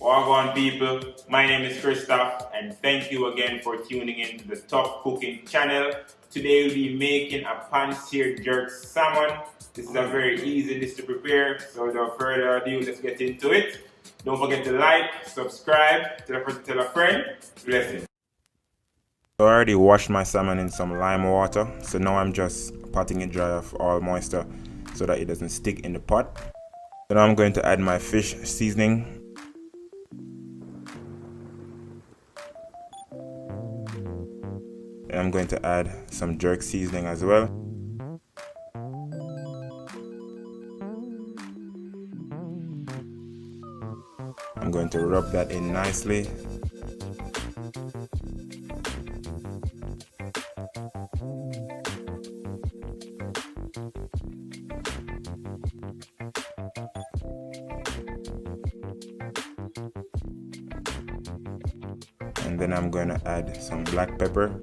Wagwan people, my name is Tuff and thank you again for tuning in to the Tuff Cooking channel. Today we'll be making a pan-seared jerk salmon. This is a very easy dish to prepare, so without further ado, let's get into it. Don't forget to like, subscribe, tell a friend. Blessings. So I already washed my salmon in some lime water, so now I'm just patting it dry of all moisture so that it doesn't stick in the pot. So now I'm going to add my fish seasoning. And I'm going to add some jerk seasoning as well. I'm going to rub that in nicely. And then I'm going to add some black pepper.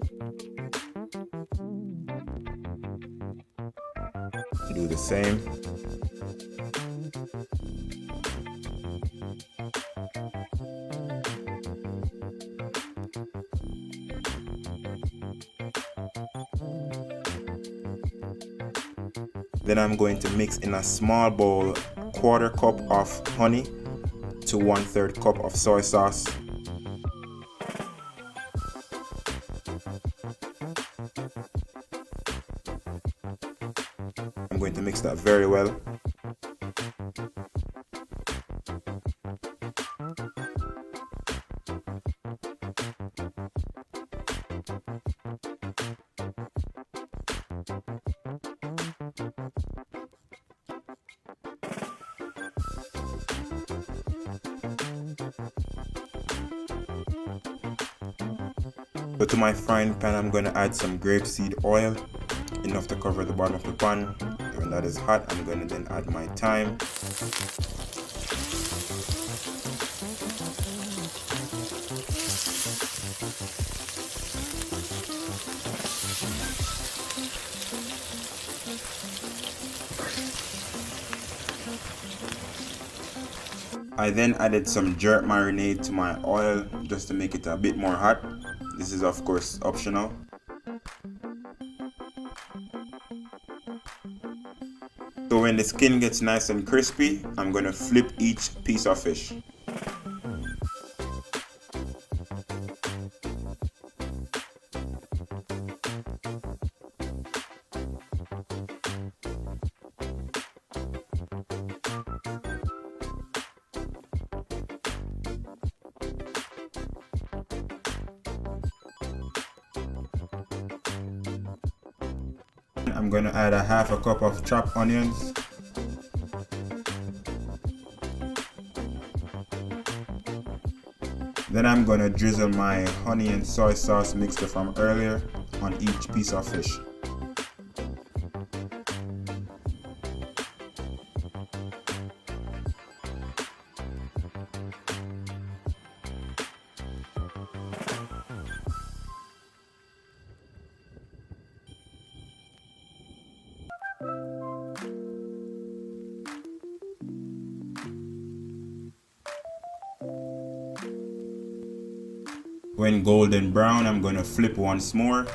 Do the same. Then I'm going to mix in a small bowl 1/4 cup of honey to 1/3 cup of soy sauce. I'm going to mix that very well. So to my frying pan, I'm going to add some grapeseed oil, enough to cover the bottom of the pan. When that is hot, I'm going to then add my thyme. I then added some jerk marinade to my oil just to make it a bit more hot. This is of course optional. So when the skin gets nice and crispy, I'm going to flip each piece of fish. I'm going to add a 1/2 cup of chopped onions. Then I'm going to drizzle my honey and soy sauce mixture from earlier on each piece of fish. When golden brown, I'm going to flip once more.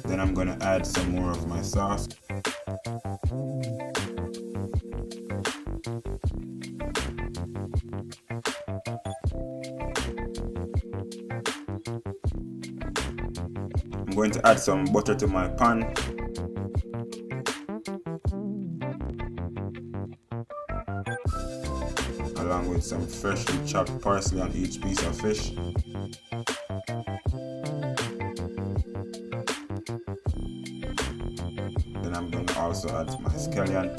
Then I'm going to add some more of my sauce. I'm going to add some butter to my pan. Along with some freshly chopped parsley on each piece of fish. Then I'm going to also add my scallion.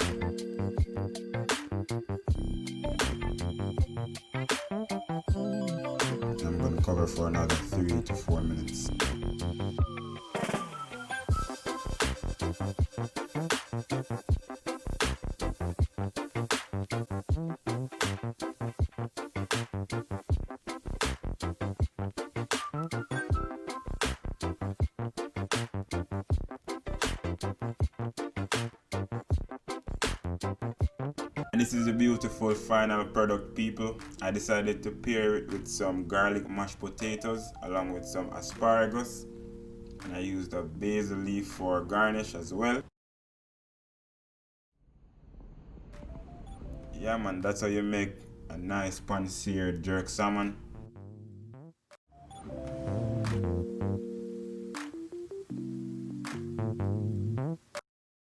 And I'm going to cover for another 3 to 4 minutes. And this is a beautiful final product, people. I decided to pair it with some garlic mashed potatoes along with some asparagus. And I used a basil leaf for garnish as well. Yeah man, that's how you make a nice pan-seared jerk salmon.